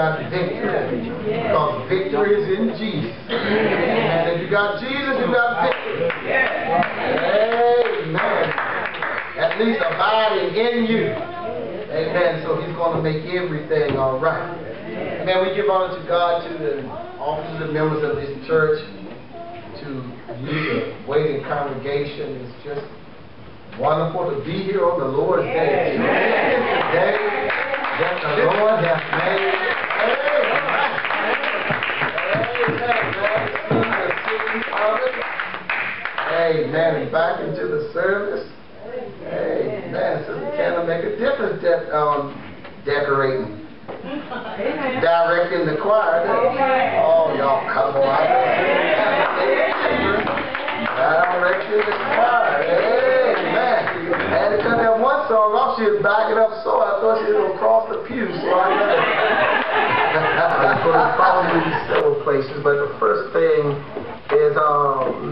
got victory. Because victory is in Jesus. And if you got Jesus, you got victory. Amen. At least abiding in you. Amen. So he's going to make everything all right. Amen. We give honor to God, to the officers and members of this church, to you, the waiting congregation. It's just wonderful to be here on the Lord's Day. Today that the Lord has made. Amen. And back into the service. Amen. So we cannot make a difference decorating. Directing the choir. Oh, y'all come on. Directing the choir. Amen. And because that one song off, she was backing up, so I thought she was going to cross the pew. So I going to probably be several places, but the first thing is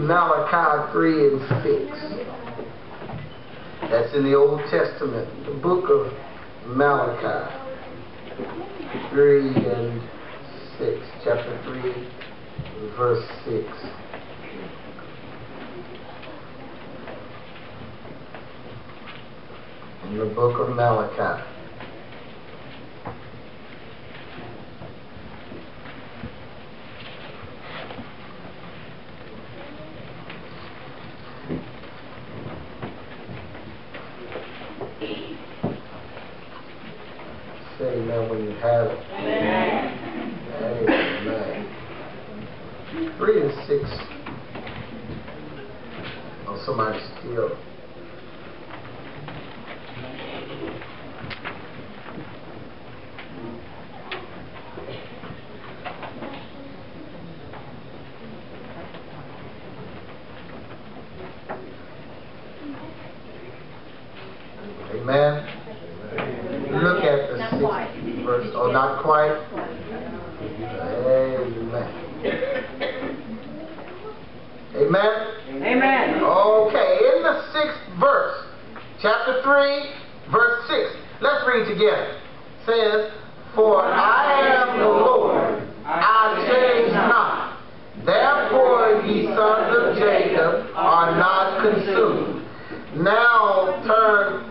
Malachi 3 and 6. That's in the Old Testament, the book of Malachi 3 and 6, chapter 3, verse 6. In the book of Malachi. Say amen when you have it. Amen. Amen. 3 and 6. Oh, somebody still. Amen. Look at the 6th verse. Oh, not quite. Amen. Amen. Amen. Okay, in the 6th verse, chapter 3, verse 6. Let's read together. It says, "For I am the Lord, I change not. Therefore ye sons of Jacob are not consumed." Now turn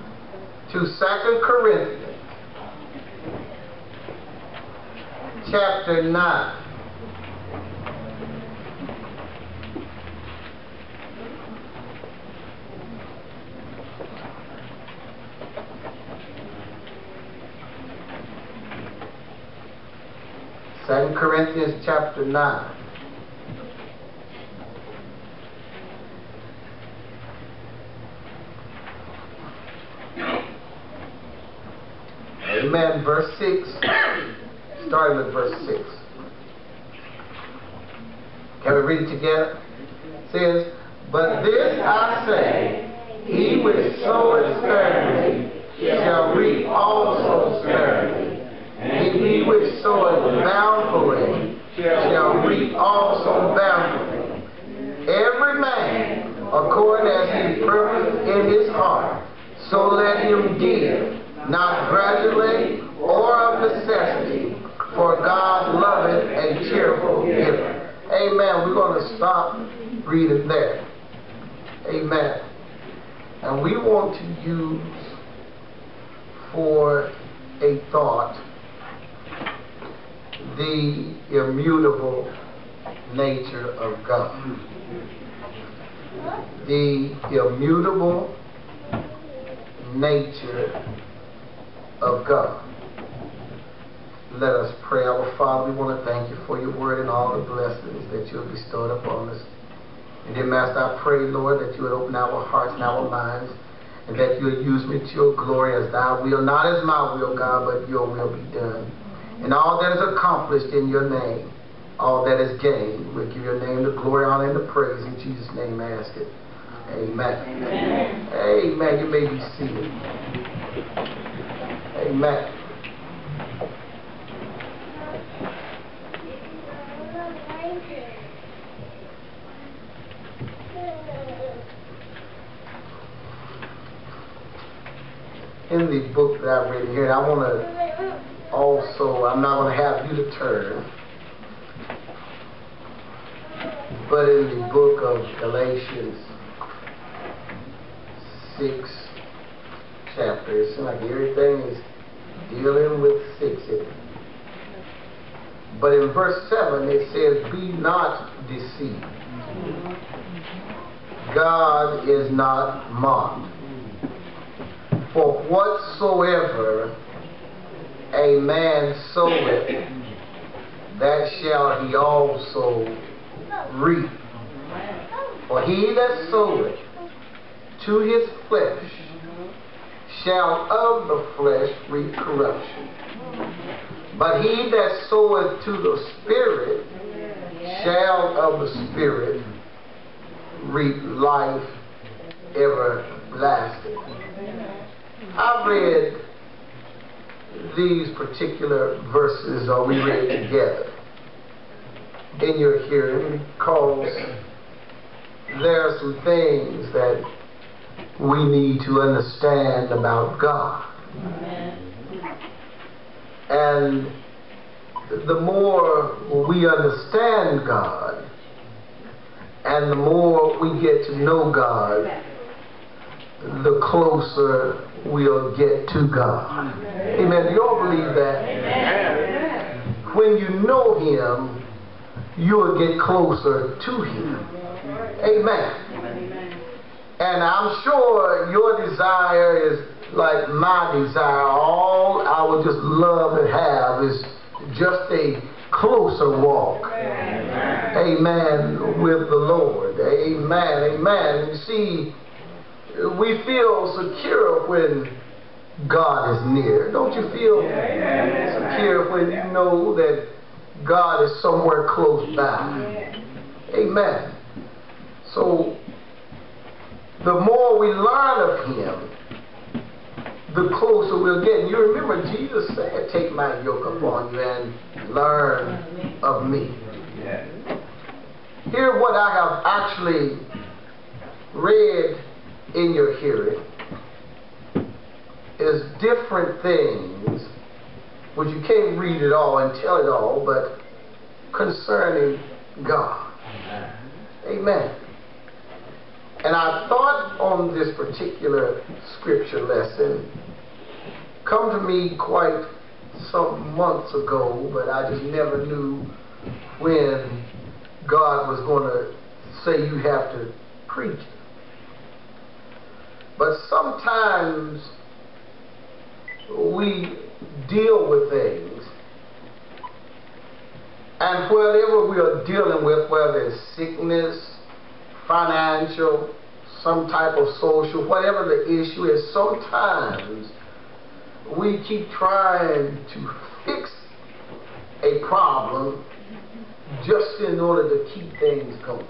to 2 Corinthians chapter 9. Second Corinthians chapter 9. Amen. Verse 6. Starting with verse 6. Can we read it together? It says, "But this I say, he which soweth sparingly shall reap also sparingly, and he which soweth bountifully shall reap also bountifully. Every man according as he purposeth in his heart, so let him give, not grudgingly or of necessity, for God loveth a cheerful giver." Amen. We're going to stop reading there. Amen. And we want to use for a thought the immutable nature of God. The immutable nature of God. Let us pray. Our Father, we want to thank you for your word and all the blessings that you have bestowed upon us. And dear Master, I pray, Lord, that you would open our hearts and our minds, and that you would use me to your glory as thy will, not as my will, God, but your will be done. And all that is accomplished in your name, all that is gained, we'll give your name the glory, honor, and the praise. In Jesus' name I ask it. Amen. Amen. Amen. You may be seated. Amen. In the book that I read here, I want to also, I'm not going to have you to turn, but in the book of Galatians 6 chapter, it seems like everything is dealing with 6 in it. But in verse 7 it says, be not deceived. God is not mocked. For whatsoever a man soweth, that shall he also reap. For he that soweth to his flesh shall of the flesh reap corruption. But he that soweth to the Spirit shall of the Spirit reap life everlasting. I read these particular verses, or we read together in your hearing, because there are some things that we need to understand about God. And the more we understand God, and the more we get to know God, the closer we'll get to God. Amen. Do you all believe that? Amen. When you know Him, you'll get closer to Him. Amen. And I'm sure your desire is like my desire. All I would just love to have is just a closer walk. Amen. With the Lord. Amen. Amen. You see, we feel secure when God is near. Don't you feel secure when you know that God is somewhere close by? Amen. So, the more we learn of Him, the closer we'll get. And you remember Jesus said, take my yoke upon you and learn of me. Here's what I have actually read in your hearing is different things, which you can't read it all and tell it all, but concerning God. Amen. And I thought on this particular scripture lesson, come to me quite some months ago, but I just never knew when God was going to say you have to preach. But sometimes we deal with things, and whatever we are dealing with, whether it's sickness, financial, some type of social, whatever the issue is, sometimes we keep trying to fix a problem just in order to keep things going.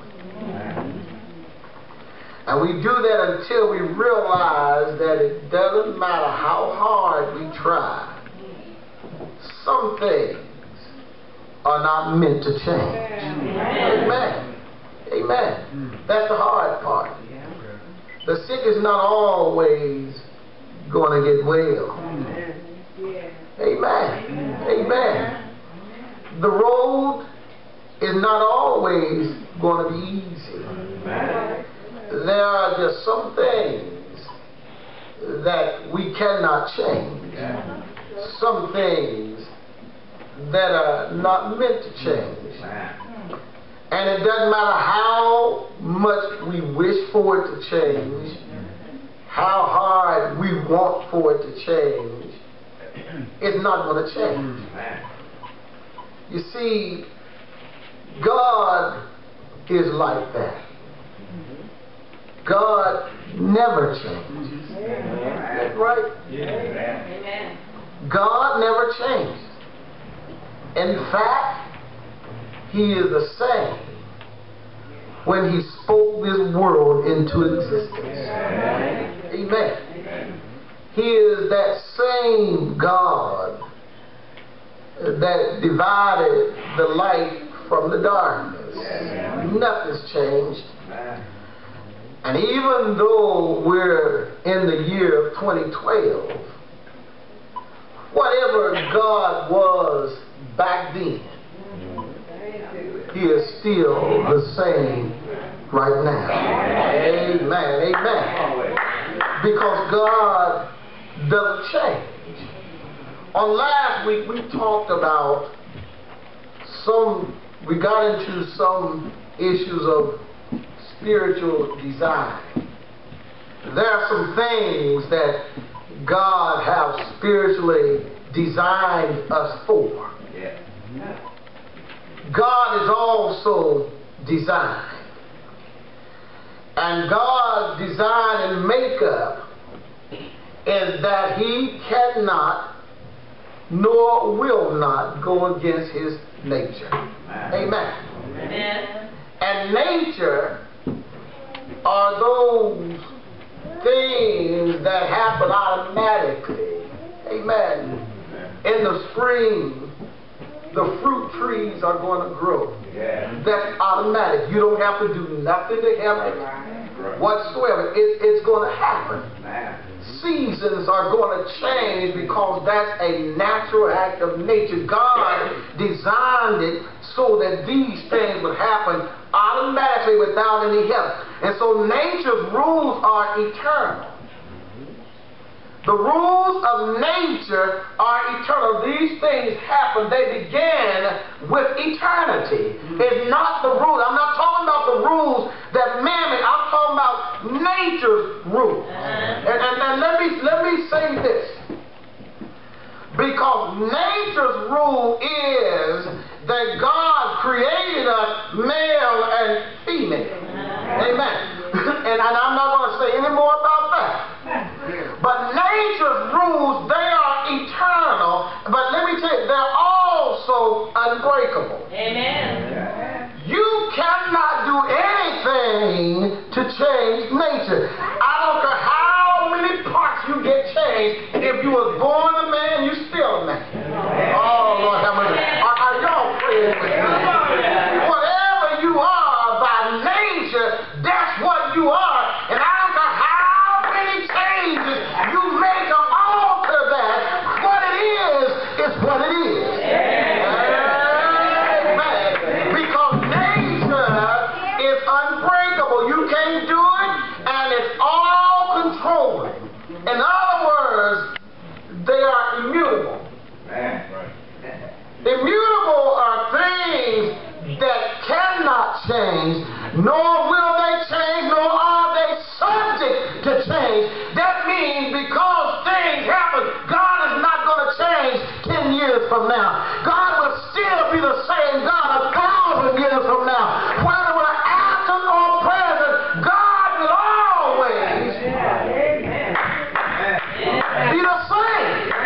And we do that until we realize that it doesn't matter how hard we try, some things are not meant to change. Amen. Amen. That's the hard part. The sick is not always going to get well. Amen. Amen. The road is not always going to be easy. There are just some things that we cannot change. Some things that are not meant to change. And it doesn't matter how much we wish for it to change, how hard we want for it to change, it's not going to change. You see, God is like that. God never changes. That's right. Amen. God never changes. In fact, He is the same when He spoke this world into existence. Amen. He is that same God that divided the light from the darkness. Nothing's changed. And even though we're in the year of 2012, whatever God was back then, He is still the same right now. Amen. Amen. Because God doesn't change. On last week we talked about we got into some issues of spiritual design. There are some things that God has spiritually designed us for. God is also designed. And God's design and makeup is that He cannot nor will not go against His nature. Amen. Amen. And nature are those things that happen automatically. Amen. In the spring, the fruit trees are going to grow. That's automatic. You don't have to do nothing to help it whatsoever. It's going to happen. Seasons are going to change because that's a natural act of nature. God designed it so that these things would happen automatically without any help. And so nature's rules are eternal. The rules of nature are eternal. These things happen. They begin with eternity. It's not the rules. I'm not talking about the rules that man made. I'm talking about nature's rules. And let me say this. Because nature's rule is that God created us male and female. Amen. And I'm not going to say any more about that. But nature's rules, they are eternal. But let me tell you, they're also unbreakable. Amen. You cannot do anything to change nature. I don't care how many parts you get changed. If you was born a man, you still a man. Oh, Lord have mercy. Are y'all praying with me? Whatever you are by nature, that's what you are. And I don't care how many changes you make or alter that. What it is what it is. Amen. Because nature is unbreakable. You can't do it, and it's all controlling. In other words, they are immutable. Immutable are things that cannot change, nor will they change, nor are they subject to change. That means because things happen, God is not going to change 10 years from now. God will still be the same God 1,000 years from now. Whether we're absent or present, God will always be the same.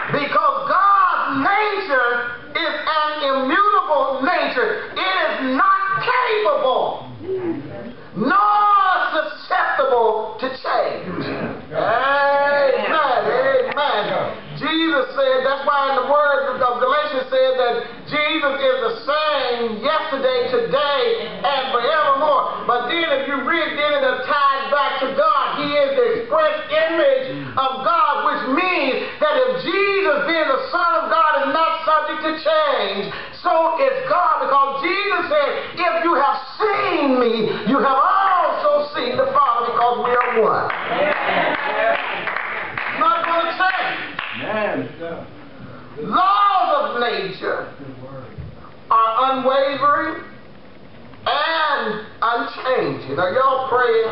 Because God's nature is an immutable nature. It is not capable nor susceptible to change. Amen. Amen. Jesus said, that's why in the word of Galatians said that Jesus is the same yesterday, today, and forevermore. But then if you read then it ties back to God. He is the express image of God, which means that if Jesus being the Son of God is not subject to change, so is God, because Jesus said, if you have seen me, you have also seen the Father, because we are one. It's not going to change. Laws of nature are unwavering and unchanging. Are y'all praying?